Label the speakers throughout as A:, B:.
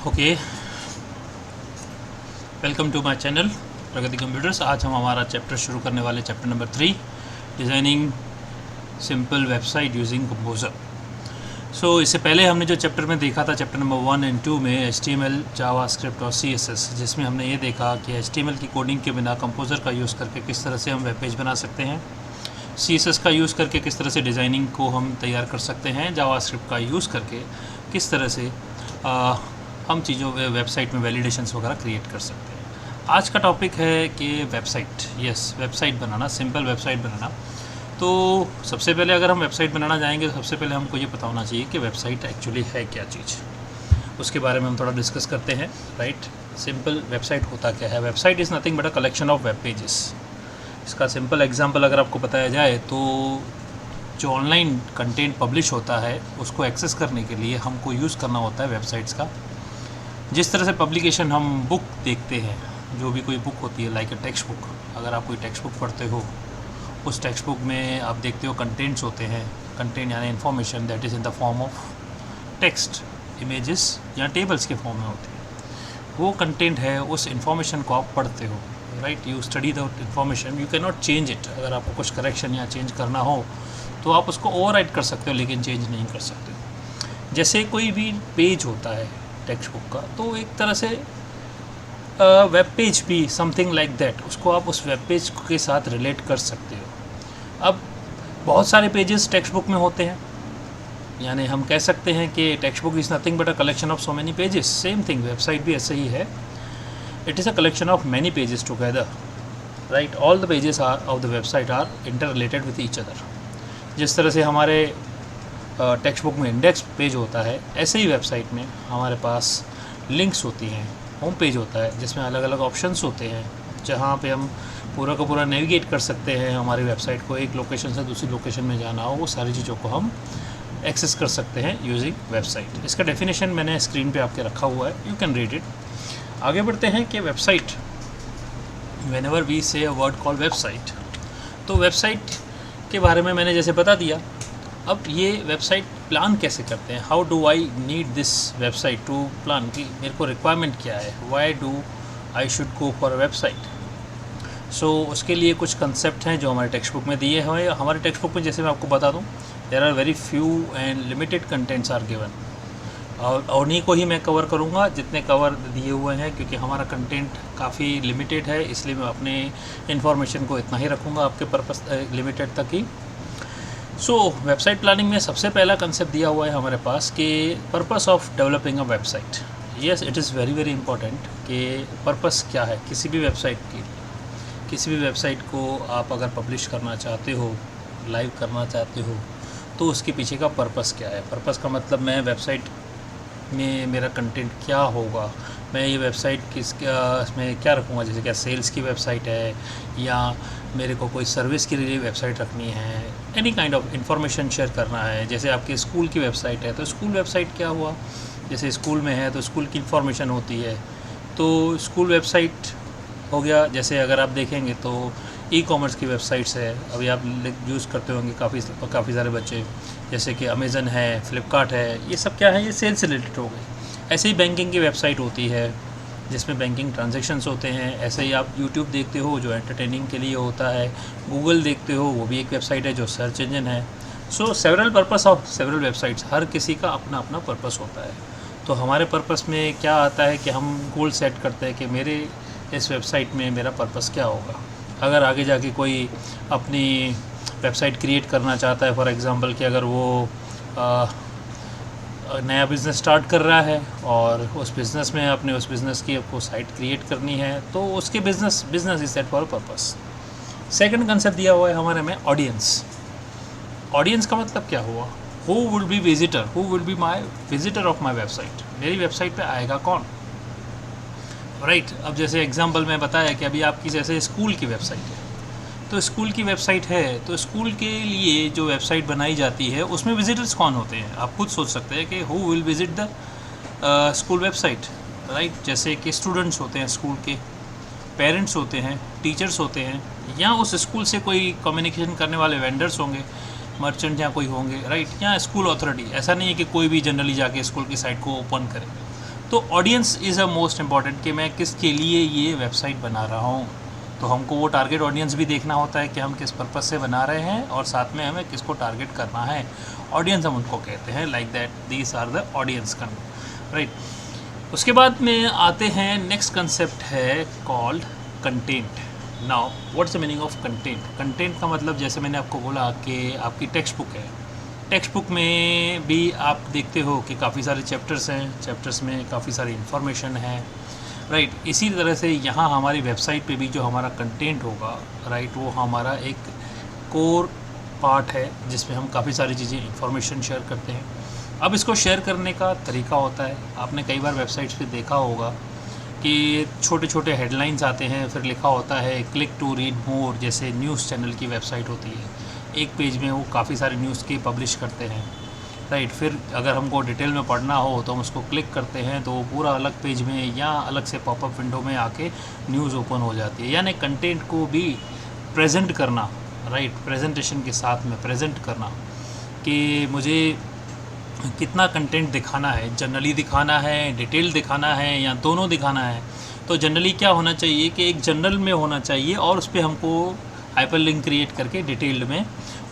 A: Okay, welcome to my channel Pragati computers. आज हम हमारा चैप्टर शुरू करने वाले chapter number 3, designing simple website using composer. So इससे पहले हमने जो चैप्टर में देखा था, चैप्टर नंबर 1 और 2 में HTML, जावास्क्रिप्ट और CSS, जिसमें हमने ये देखा कि HTML की कोडिंग के बिना कंपोजर का यूज़ करके किस तरह से हम वेब पेज बना सकते हैं, CSS का यूज़ करके किस तरह से डिज़ाइनिंग को हम तैयार कर सकते हैं, जावास्क्रिप्ट का यूज़ करके किस तरह से हम चीज़ों वेबसाइट में वैलिडेशंस वगैरह क्रिएट कर सकते हैं। आज का टॉपिक है कि वेबसाइट, वेबसाइट बनाना, सिंपल वेबसाइट बनाना। तो सबसे पहले अगर हम वेबसाइट बनाना जाएंगे तो सबसे पहले हमको ये पता होना चाहिए कि वेबसाइट एक्चुअली है क्या चीज़। उसके बारे में हम थोड़ा डिस्कस करते हैं। राइट, सिंपल वेबसाइट होता क्या है? Website is nothing but a collection of web pages. इसका सिंपल एग्जांपल अगर आपको बताया जाए तो जो ऑनलाइन कंटेंट पब्लिश होता है उसको एक्सेस करने के लिए हमको यूज़ करना होता है वेबसाइट्स का। जिस तरह से पब्लिकेशन हम बुक देखते हैं, जो भी कोई बुक होती है लाइक अ टेक्स्ट बुक, अगर आप कोई टेक्स्ट बुक पढ़ते हो, उस टेक्स्ट बुक में आप देखते हो कंटेंट्स होते हैं। कंटेंट यानी information that is in the form of text, images या टेबल्स के फॉर्म में होती है। वो कंटेंट है, उस इन्फॉर्मेशन को आप पढ़ते हो। Right, you study the information, you can not change it. अगर आपको कुछ करेक्शन या चेंज करना हो तो आप उसको ओवरराइट कर सकते हो, लेकिन चेंज नहीं कर सकते। जैसे कोई भी पेज होता है टेक्स्ट बुक का, तो एक तरह से वेब पेज भी समथिंग लाइक दैट, उसको आप उस वेब पेज के साथ रिलेट कर सकते हो। अब बहुत सारे पेजेस टेक्स्ट बुक में होते हैं, यानी हम कह सकते हैं कि text book is nothing but a collection of so many pages. Same thing, website भी ऐसे ही है। It is a collection of many pages together. Right, all the pages are of the website are interrelated with each other. जिस तरह से हमारे text book में index page होता है, ऐसे ही वेबसाइट में हमारे पास लिंक्स होती हैं, होम पेज होता है जिसमें अलग अलग ऑप्शंस होते हैं, जहाँ पे हम पूरा का पूरा नेविगेट कर सकते हैं। हमारी वेबसाइट को एक लोकेशन से दूसरी लोकेशन में जाना हो, वो सारी चीज़ों को हम एक्सेस कर सकते हैं यूजिंग वेबसाइट। इसका डेफिनेशन मैंने स्क्रीन पे आपके रखा हुआ है, यू कैन रीड इट। आगे बढ़ते हैं कि वेबसाइट, व्हेनेवर वी से अ वर्ड कॉल्ड वेबसाइट, तो वेबसाइट के बारे में मैंने जैसे बता दिया। अब ये वेबसाइट प्लान कैसे करते हैं? How do I need this website to plan, कि मेरे को रिक्वायरमेंट क्या है, why do I should go for a website. So उसके लिए कुछ कंसेप्ट हैं जो हमारे टेक्स्ट बुक में दिए हुए हैं। हमारे टेक्स्ट बुक में जैसे मैं आपको बता दूं, there are very few and limited contents are given, और उन्हीं को ही मैं कवर करूंगा जितने कवर दिए हुए हैं, क्योंकि हमारा कंटेंट काफ़ी लिमिटेड है, इसलिए मैं अपने इन्फॉर्मेशन को इतना ही रखूँगा, आपके पर्पस लिमिटेड तक ही। सो वेबसाइट प्लानिंग में सबसे पहला कंसेप्ट दिया हुआ है हमारे पास कि purpose of developing a website. Yes, it is very very important कि पर्पस क्या है किसी भी वेबसाइट की। किसी भी वेबसाइट को आप अगर पब्लिश करना चाहते हो, लाइव करना चाहते हो, तो उसके पीछे का पर्पस क्या है। पर्पस का मतलब मैं वेबसाइट में मेरा कंटेंट क्या होगा, मैं ये वेबसाइट इसमें क्या रखूँगा। जैसे क्या सेल्स की वेबसाइट है, या मेरे को कोई सर्विस के लिए वेबसाइट रखनी है, any kind of information share करना है। जैसे आपकी स्कूल की वेबसाइट है तो स्कूल वेबसाइट क्या हुआ, जैसे स्कूल में है तो स्कूल की इंफॉर्मेशन होती है, तो स्कूल वेबसाइट हो गया। जैसे अगर आप देखेंगे तो ई कॉमर्स की वेबसाइट्स है, अभी आप यूज़ करते होंगे काफ़ी सारे बच्चे, जैसे कि अमेज़न है, फ्लिपकार्ट है, ये सब क्या है, ये सेल्स रिलेटेड हो गई। ऐसे ही बैंकिंग की वेबसाइट होती है जिसमें बैंकिंग ट्रांजैक्शंस होते हैं। ऐसे ही आप यूट्यूब देखते हो जो एंटरटेनिंग के लिए होता है, गूगल देखते हो वो भी एक वेबसाइट है जो सर्च इंजन है। So several purpose of several websites, हर किसी का अपना अपना पर्पस होता है। तो हमारे पर्पस में क्या आता है कि हम गोल सेट करते हैं कि मेरे इस वेबसाइट में मेरा पर्पस क्या होगा। अगर आगे जाके कोई अपनी वेबसाइट क्रिएट करना चाहता है, फॉर एग्ज़ाम्पल कि अगर वो नया बिज़नेस स्टार्ट कर रहा है और उस बिज़नेस में अपने उस बिज़नेस की आपको साइट क्रिएट करनी है, तो उसके business is set for purpose. Second concept दिया हुआ है हमारे में ऑडियंस। ऑडियंस का मतलब क्या हुआ? Who will be visitor, who will be my visitor of my website, मेरी वेबसाइट पे आएगा कौन। राइट, अब जैसे एग्जांपल में बताया कि अभी आपकी जैसे स्कूल की वेबसाइट है, तो स्कूल की वेबसाइट है तो स्कूल के लिए जो वेबसाइट बनाई जाती है उसमें विजिटर्स कौन होते हैं। आप खुद सोच सकते हैं कि who will visit the school website. Right, जैसे कि स्टूडेंट्स होते हैं, स्कूल के पेरेंट्स होते हैं, टीचर्स होते हैं, या उस स्कूल से कोई कम्युनिकेशन करने वाले वेंडर्स होंगे, मर्चेंट या कोई होंगे। राइट, या स्कूल अथॉरिटी। ऐसा नहीं है कि कोई भी जनरली जाके स्कूल की साइट को ओपन करे। तो audience is a most important कि मैं किसके लिए ये वेबसाइट बना रहा हूँ। तो हमको वो टारगेट ऑडियंस भी देखना होता है कि हम किस पर्पज़ से बना रहे हैं, और साथ में हमें किसको टारगेट करना है। ऑडियंस हम उनको कहते हैं, like that these are the audience right. उसके बाद में आते हैं नेक्स्ट कंसेप्ट है called content. Now what's the meaning of content? Content का मतलब जैसे मैंने आपको बोला कि आपकी टेक्स्ट बुक है, टेक्स्ट बुक में भी आप देखते हो कि काफ़ी सारे चैप्टर्स हैं, चैप्टर्स में काफ़ी सारी इन्फॉर्मेशन है, राइट। इसी तरह से यहाँ हमारी वेबसाइट पे भी जो हमारा कंटेंट होगा, राइट, वो हमारा एक कोर पार्ट है जिसमें हम काफ़ी सारी चीज़ें इन्फॉर्मेशन शेयर करते हैं। अब इसको शेयर करने का तरीका होता है, आपने कई बार वेबसाइट्स पे देखा होगा कि छोटे छोटे हेडलाइंस आते हैं, फिर लिखा होता है क्लिक टू रीड मोर, जैसे न्यूज़ चैनल की वेबसाइट होती है, एक पेज में वो काफ़ी सारे न्यूज़ के पब्लिश करते हैं, राइट। फिर अगर हमको डिटेल में पढ़ना हो तो हम उसको क्लिक करते हैं तो वो पूरा अलग पेज में या अलग से पॉपअप विंडो में आके न्यूज़ ओपन हो जाती है। यानी कंटेंट को भी प्रेजेंट करना, राइट, प्रेजेंटेशन के साथ में प्रेजेंट करना कि मुझे कितना कंटेंट दिखाना है, जनरली दिखाना है, डिटेल दिखाना है, या दोनों दिखाना है। तो जनरली क्या होना चाहिए कि एक जनरल में होना चाहिए और उस पर हमको हाइपरलिंक क्रिएट करके डिटेल्ड में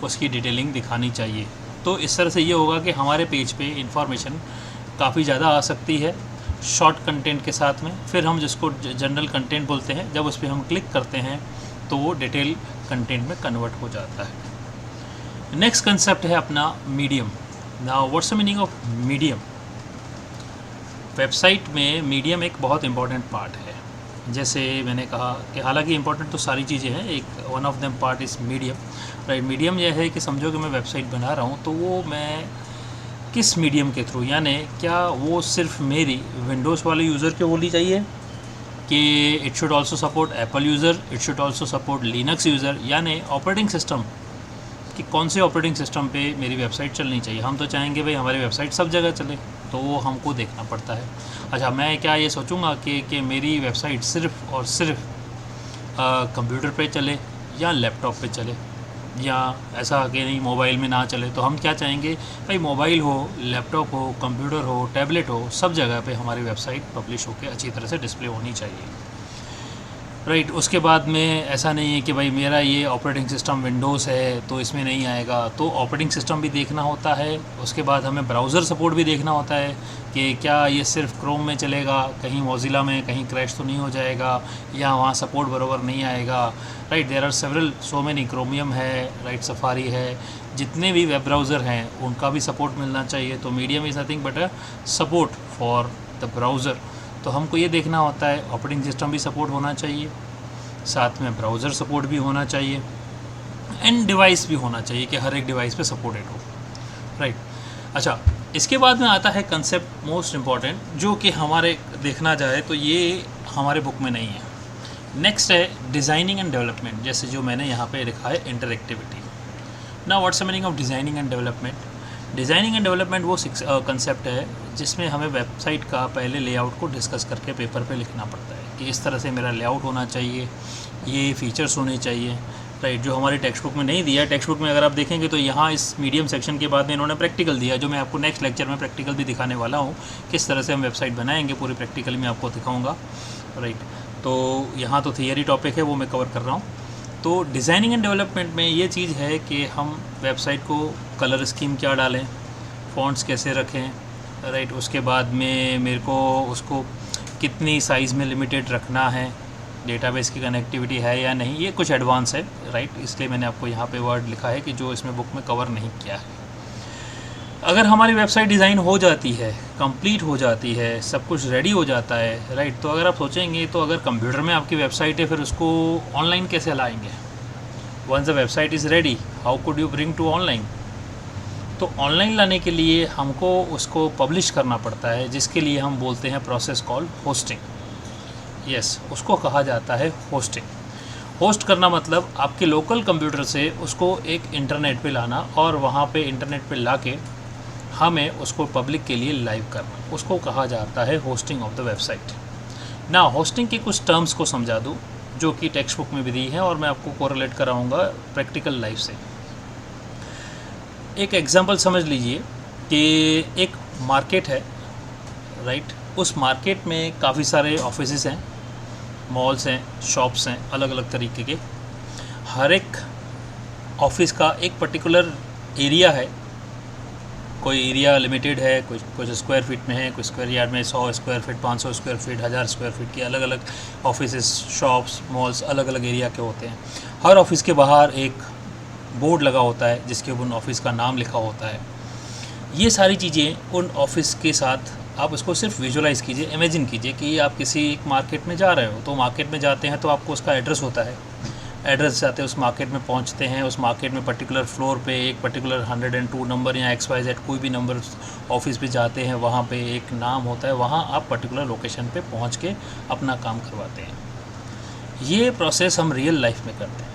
A: उसकी डिटेलिंग दिखानी चाहिए। तो इस तरह से ये होगा कि हमारे पेज पे इंफॉर्मेशन काफ़ी ज़्यादा आ सकती है शॉर्ट कंटेंट के साथ में। फिर हम जिसको जनरल कंटेंट बोलते हैं, जब उस पर हम क्लिक करते हैं तो वो डिटेल कंटेंट में कन्वर्ट हो जाता है। नेक्स्ट कंसेप्ट है अपना medium. Now what's the meaning of medium? Website में मीडियम एक बहुत इंपॉर्टेंट पार्ट है। जैसे मैंने कहा कि हालांकि इंपॉर्टेंट तो सारी चीज़ें हैं, एक one of them part is medium, right. Medium यह है कि समझो कि मैं वेबसाइट बना रहा हूँ तो वो मैं किस मीडियम के थ्रू, यानी क्या वो सिर्फ मेरी विंडोज़ वाले यूज़र के होनी चाहिए कि it should also support Apple user, it should also support Linux user, यानी ऑपरेटिंग सिस्टम कि कौन से ऑपरेटिंग सिस्टम पे मेरी वेबसाइट चलनी चाहिए। हम तो चाहेंगे भाई हमारी वेबसाइट सब जगह चले, तो वो हमको देखना पड़ता है। अच्छा, मैं क्या ये सोचूंगा कि मेरी वेबसाइट सिर्फ़ और सिर्फ कंप्यूटर पे चले या लैपटॉप पे चले, या ऐसा कि नहीं मोबाइल में ना चले। तो हम क्या चाहेंगे भाई मोबाइल हो, लैपटॉप हो, कंप्यूटर हो, टैबलेट हो, सब जगह पे हमारी वेबसाइट पब्लिश होकर अच्छी तरह से डिस्प्ले होनी चाहिए, राइट। उसके बाद में ऐसा नहीं है कि भाई मेरा ये ऑपरेटिंग सिस्टम विंडोज़ है तो इसमें नहीं आएगा, तो ऑपरेटिंग सिस्टम भी देखना होता है। उसके बाद हमें ब्राउज़र सपोर्ट भी देखना होता है कि क्या ये सिर्फ क्रोम में चलेगा, कहीं मोज़िला में कहीं क्रैश तो नहीं हो जाएगा, या वहाँ सपोर्ट बराबर नहीं आएगा, right. There are several so many, Chromium है, राइट, सफारी है, जितने भी वेब ब्राउज़र हैं उनका भी सपोर्ट मिलना चाहिए। तो medium is nothing but a support for the browser. तो हमको ये देखना होता है ऑपरेटिंग सिस्टम भी सपोर्ट होना चाहिए, साथ में ब्राउज़र सपोर्ट भी होना चाहिए, एंड डिवाइस भी होना चाहिए कि हर एक डिवाइस पे सपोर्टेड हो, राइट। अच्छा, इसके बाद में आता है कंसेप्ट मोस्ट इम्पॉर्टेंट, जो कि हमारे देखना जाए तो ये हमारे बुक में नहीं है। नेक्स्ट है डिज़ाइनिंग एंड डेवलपमेंट, जैसे जो मैंने यहाँ पे लिखा है इंटरेक्टिविटी। ना what's the meaning of designing and development? Designing and development वो कंसेप्ट है जिसमें हमें वेबसाइट का पहले लेआउट को डिस्कस करके पेपर पे लिखना पड़ता है कि इस तरह से मेरा लेआउट होना चाहिए, ये फीचर्स होने चाहिए, राइट, जो हमारी टेक्स्ट बुक में नहीं दिया। टेक्स्ट बुक में अगर आप देखेंगे तो यहाँ इस मीडियम सेक्शन के बाद में इन्होंने प्रैक्टिकल दिया, जो मैं आपको नेक्स्ट लेक्चर में प्रैक्टिकल भी दिखाने वाला हूँ, किस तरह से हम वेबसाइट बनाएंगे पूरी प्रैक्टिकल में आपको दिखाऊँगा, राइट। तो यहाँ तो थियरी टॉपिक है वो मैं कवर कर रहा हूँ। तो डिज़ाइनिंग एंड डेवलपमेंट में ये चीज़ है कि हम वेबसाइट को कलर स्कीम क्या डालें, फ़ॉन्ट्स कैसे रखें, राइट। उसके बाद में मेरे को उसको कितनी साइज़ में लिमिटेड रखना है, डेटाबेस की कनेक्टिविटी है या नहीं, ये कुछ एडवांस है, राइट। इसलिए मैंने आपको यहाँ पे वर्ड लिखा है कि जो इसमें बुक में कवर नहीं किया है। अगर हमारी वेबसाइट डिज़ाइन हो जाती है, कंप्लीट हो जाती है, सब कुछ रेडी हो जाता है, राइट, तो अगर आप सोचेंगे तो अगर कंप्यूटर में आपकी वेबसाइट है फिर उसको ऑनलाइन कैसे लाएंगे? Once the website is ready, how could you bring to online? तो ऑनलाइन लाने के लिए हमको उसको पब्लिश करना पड़ता है, जिसके लिए हम बोलते हैं प्रोसेस कॉल्ड होस्टिंग। यस, उसको कहा जाता है होस्टिंग। होस्ट करना मतलब आपके लोकल कंप्यूटर से उसको एक इंटरनेट पे लाना और वहाँ पे इंटरनेट पे लाके हमें उसको पब्लिक के लिए लाइव करना, उसको कहा जाता है होस्टिंग ऑफ द वेबसाइट। ना होस्टिंग के कुछ टर्म्स को समझा दूँ जो कि टेक्स्ट बुक में भी दी है और मैं आपको कोरिलेट कराऊंगा प्रैक्टिकल लाइफ से। एक एग्जांपल समझ लीजिए कि एक मार्केट है, राइट, उस मार्केट में काफ़ी सारे ऑफिसेस हैं, मॉल्स हैं, शॉप्स हैं, अलग अलग तरीके के। हर एक ऑफिस का एक पर्टिकुलर एरिया है, कोई एरिया लिमिटेड है, कुछ स्क्वायर फीट में है, कुछ स्क्वायर यार्ड में 100 square feet, 500 square feet, 1000 square feet के अलग अलग ऑफिसेस, शॉप्स, मॉल्स अलग अलग एरिया के होते हैं। हर ऑफिस के बाहर एक बोर्ड लगा होता है जिसके ऊपर उन ऑफिस का नाम लिखा होता है। ये सारी चीज़ें उन ऑफिस के साथ आप उसको सिर्फ विजुलाइज़ कीजिए, इमेजिन कीजिए कि आप किसी एक मार्केट में जा रहे हो। तो मार्केट में जाते हैं तो आपको उसका एड्रेस होता है, एड्रेस जाते हैं उस मार्केट में, पहुंचते हैं उस मार्केट में पर्टिकुलर फ्लोर पे एक पर्टिकुलर 102 नंबर या XYZ कोई भी नंबर ऑफिस पे जाते हैं, वहाँ पे एक नाम होता है, वहाँ आप पर्टिकुलर लोकेशन पे पहुँच के अपना काम करवाते हैं। ये प्रोसेस हम रियल लाइफ में करते हैं,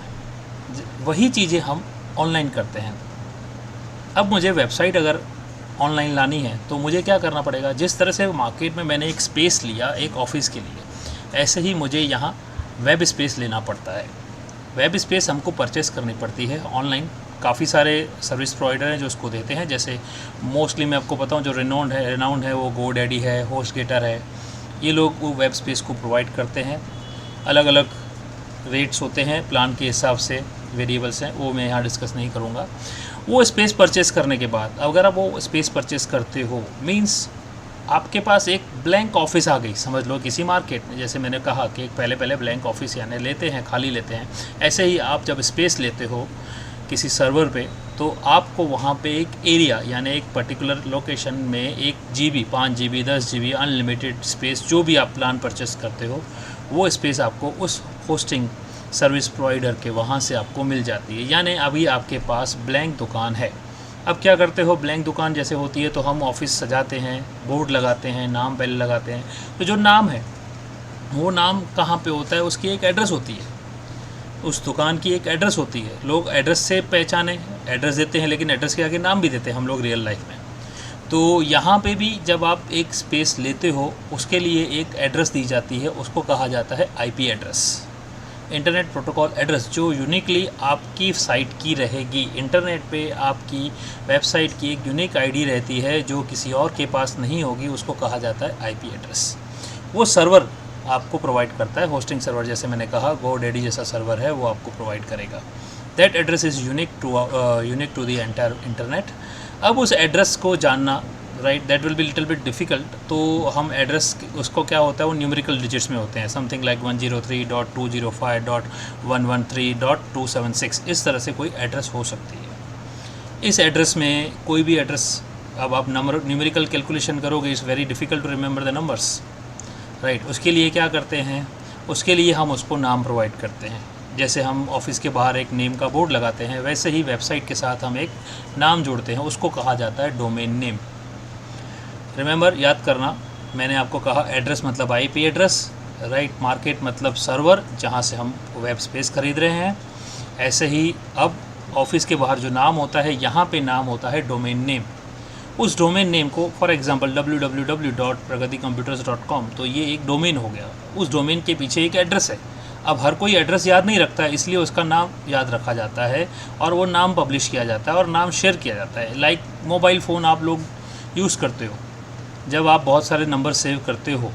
A: वही चीज़ें हम ऑनलाइन करते हैं। अब मुझे वेबसाइट अगर ऑनलाइन लानी है तो मुझे क्या करना पड़ेगा? जिस तरह से मार्केट में मैंने एक स्पेस लिया एक ऑफिस के लिए, ऐसे ही मुझे यहाँ वेब स्पेस लेना पड़ता है। वेब स्पेस हमको परचेस करनी पड़ती है ऑनलाइन। काफ़ी सारे सर्विस प्रोवाइडर हैं जो उसको देते हैं, जैसे मोस्टली मैं आपको बताऊं जो रेनाउंड है वो GoDaddy है, HostGator है। ये लोग वो वेब स्पेस को प्रोवाइड करते हैं। अलग अलग रेट्स होते हैं, प्लान के हिसाब से वेरिएबल्स हैं, वो मैं यहाँ डिस्कस नहीं करूँगा। वो स्पेस परचेस करने के बाद अगर आप वो स्पेस परचेस करते हो, मीन्स आपके पास एक ब्लैंक ऑफिस आ गई, समझ लो किसी मार्केट में। जैसे मैंने कहा कि पहले ब्लैंक ऑफिस यानी लेते हैं, खाली लेते हैं। ऐसे ही आप जब स्पेस लेते हो किसी सर्वर पे, तो आपको वहाँ पे एक एरिया यानी एक पर्टिकुलर लोकेशन में 1 GB, 5 GB, 10 GB unlimited space, जो भी आप प्लान परचेस करते हो, वो स्पेस आपको उस होस्टिंग सर्विस प्रोवाइडर के वहाँ से आपको मिल जाती है। यानी अभी आपके पास ब्लैंक दुकान है। अब क्या करते हो, ब्लैंक दुकान जैसे होती है तो हम ऑफिस सजाते हैं, बोर्ड लगाते हैं, नाम पहले लगाते हैं। तो जो नाम है वो नाम कहाँ पे होता है, उसकी एक एड्रेस होती है, उस दुकान की एक एड्रेस होती है। लोग एड्रेस से पहचाने, एड्रेस देते हैं, लेकिन एड्रेस के आगे नाम भी देते हैं हम लोग रियल लाइफ में। तो यहाँ पे भी जब आप एक स्पेस लेते हो उसके लिए एक एड्रेस दी जाती है, उसको कहा जाता है IP address, internet protocol address, जो यूनिकली आपकी साइट की रहेगी। इंटरनेट पे आपकी वेबसाइट की एक यूनिक ID रहती है जो किसी और के पास नहीं होगी, उसको कहा जाता है IP एड्रेस। वो सर्वर आपको प्रोवाइड करता है, होस्टिंग सर्वर, जैसे मैंने कहा GoDaddy जैसा सर्वर है वो आपको प्रोवाइड करेगा। That address is unique to the entire internet. अब उस एड्रेस को जानना, right, that will be little bit difficult. तो हम एड्रेस उसको क्या होता है, वो न्यूमेरिकल डिजिट्स में होते हैं, समथिंग लाइक 103.205.113.276, इस तरह से कोई एड्रेस हो सकती है। इस एड्रेस में कोई भी एड्रेस, अब आप नंबर न्यूमेरिकल कैलकुलेशन करोगे, is very difficult to remember the numbers, right. उसके लिए क्या करते हैं, उसके लिए हम उसको नाम प्रोवाइड करते हैं। जैसे हम ऑफिस के बाहर एक नेम का बोर्ड लगाते हैं, वैसे ही वेबसाइट के साथ हम एक नाम जोड़ते हैं, उसको कहा जाता है डोमेन नेम। रिमेंबर, याद करना, मैंने आपको कहा एड्रेस मतलब IP एड्रेस, राइट, मार्केट मतलब सर्वर जहाँ से हम वेब स्पेस खरीद रहे हैं। ऐसे ही अब ऑफिस के बाहर जो नाम होता है, यहाँ पे नाम होता है डोमेन नेम। उस डोमेन नेम को, फॉर एग्जांपल www.pragaticomputers.com, तो ये एक डोमेन हो गया। उस डोमेन के पीछे एक एड्रेस है। अब हर कोई एड्रेस याद नहीं रखता है, इसलिए उसका नाम याद रखा जाता है और वो नाम पब्लिश किया जाता है और नाम शेयर किया जाता है। लाइक मोबाइल फ़ोन आप लोग यूज़ करते हो, जब आप बहुत सारे नंबर सेव करते हो,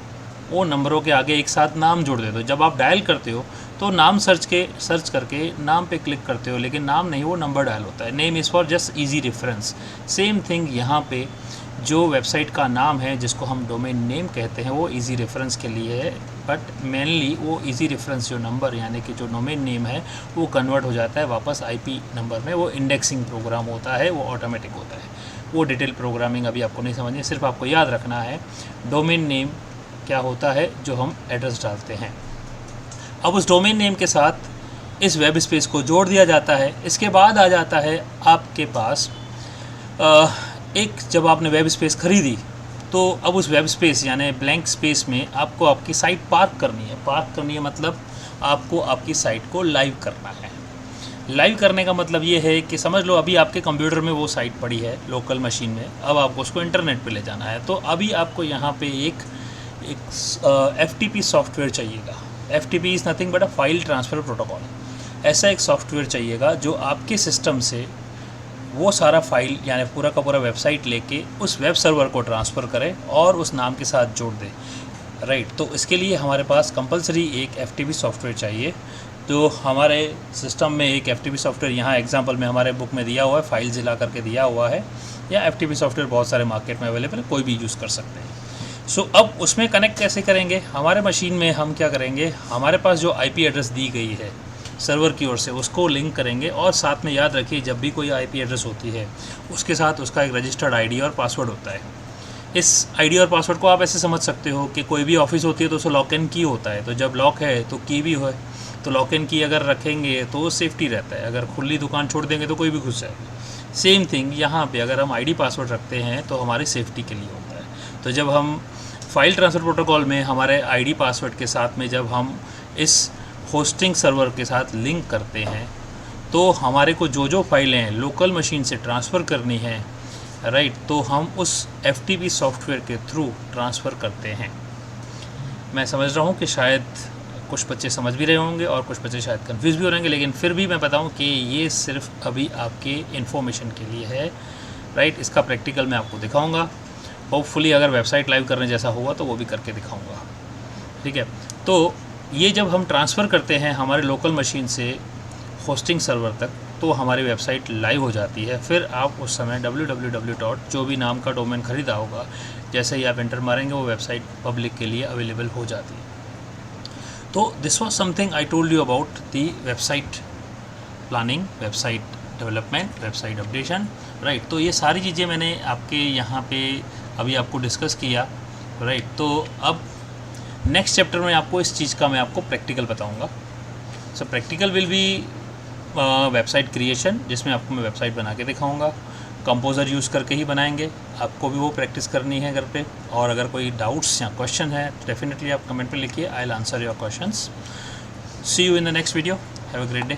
A: वो नंबरों के आगे एक साथ नाम जोड़ देते हो। जब आप डायल करते हो तो नाम सर्च करके नाम पे क्लिक करते हो, लेकिन नाम नहीं, वो नंबर डायल होता है। Name is for just easy reference. Same thing यहाँ पे जो वेबसाइट का नाम है जिसको हम डोमेन नेम कहते हैं, वो इजी रेफरेंस के लिए है, बट मेनली वो इजी रेफरेंस जो नंबर यानी कि जो डोमेन नेम है वो कन्वर्ट हो जाता है वापस IP नंबर में। वो इंडेक्सिंग प्रोग्राम होता है, वो ऑटोमेटिक होता है। वो डिटेल प्रोग्रामिंग अभी आपको नहीं समझनी, सिर्फ आपको याद रखना है डोमेन नेम क्या होता है जो हम एड्रेस डालते हैं। अब उस डोमेन नेम के साथ इस वेब स्पेस को जोड़ दिया जाता है। इसके बाद आ जाता है आपके पास एक, जब आपने वेब स्पेस खरीदी तो अब उस वेब स्पेस यानी ब्लैंक स्पेस में आपको आपकी साइट पार्क करनी है। पार्क करनी है मतलब आपको आपकी साइट को लाइव करना है। लाइव करने का मतलब ये है कि समझ लो अभी आपके कंप्यूटर में वो साइट पड़ी है लोकल मशीन में, अब आपको उसको इंटरनेट पे ले जाना है। तो अभी आपको यहाँ पे एक FTP सॉफ्टवेयर चाहिएगा। FTP is nothing but a file transfer protocol. ऐसा एक सॉफ्टवेयर चाहिएगा जो आपके सिस्टम से वो सारा फाइल यानी पूरा का पूरा वेबसाइट लेके उस वेब सर्वर को ट्रांसफ़र करे और उस नाम के साथ जोड़ दे, राइट। तो इसके लिए हमारे पास कंपलसरी एक FTP सॉफ्टवेयर चाहिए। तो हमारे सिस्टम में एक FTP सॉफ्टवेयर यहाँ एग्जांपल में हमारे बुक में दिया हुआ है, फाइल जिला करके दिया हुआ है, या FTP सॉफ्टवेयर बहुत सारे मार्केट में अवेलेबल है, कोई भी यूज़ कर सकते हैं। सो अब उसमें कनेक्ट कैसे करेंगे? हमारे मशीन में हम क्या करेंगे, हमारे पास जो IP एड्रेस दी गई है सर्वर की ओर से उसको लिंक करेंगे, और साथ में याद रखिए जब भी कोई IP एड्रेस होती है उसके साथ उसका एक रजिस्टर्ड ID और पासवर्ड होता है। इस ID और पासवर्ड को आप ऐसे समझ सकते हो कि कोई भी ऑफिस होती है तो उसको लॉक एंड की होता है, तो जब लॉक है तो की भी है, तो लॉक एंड की अगर रखेंगे तो सेफ्टी रहता है, अगर खुली दुकान छोड़ देंगे तो कोई भी घुस जाएगा। सेम थिंग यहाँ पे अगर हम ID पासवर्ड रखते हैं तो हमारी सेफ्टी के लिए होता है। तो जब हम फाइल ट्रांसफ़र प्रोटोकॉल में हमारे ID पासवर्ड के साथ में जब हम इस होस्टिंग सर्वर के साथ लिंक करते हैं तो हमारे को जो फाइलें लोकल मशीन से ट्रांसफ़र करनी है, राइट, तो हम उस FTP सॉफ्टवेयर के थ्रू ट्रांसफ़र करते हैं। मैं समझ रहा हूँ कि शायद कुछ बच्चे समझ भी रहे होंगे और कुछ बच्चे शायद कंफ्यूज भी हो रहेंगे, लेकिन फिर भी मैं बताऊँ कि ये सिर्फ अभी आपके इन्फॉर्मेशन के लिए है, राइट। इसका प्रैक्टिकल मैं आपको दिखाऊँगा, होपफुली अगर वेबसाइट लाइव करने जैसा होगा तो वो भी करके दिखाऊँगा, ठीक है। तो ये जब हम ट्रांसफ़र करते हैं हमारे लोकल मशीन से होस्टिंग सर्वर तक तो हमारी वेबसाइट लाइव हो जाती है। फिर आप उस समय www. जो भी नाम का डोमेन ख़रीदा होगा, जैसे ही आप एंटर मारेंगे वो वेबसाइट पब्लिक के लिए अवेलेबल हो जाती है। तो this was something I told you about the website planning, website development, website updation, right. तो ये सारी चीज़ें मैंने आपके यहाँ पे अभी आपको डिस्कस किया, राइट। तो अब नेक्स्ट चैप्टर में आपको इस चीज़ का मैं आपको प्रैक्टिकल बताऊँगा। सो practical will be website creation, जिसमें आपको मैं वेबसाइट बना के दिखाऊंगा। कंपोज़र यूज़ करके ही बनाएंगे, आपको भी वो प्रैक्टिस करनी है घर पे। और अगर कोई डाउट्स या क्वेश्चन है तो डेफिनेटली आप कमेंट पे लिखिए, I will answer your questions. See you in the next video, have a great day.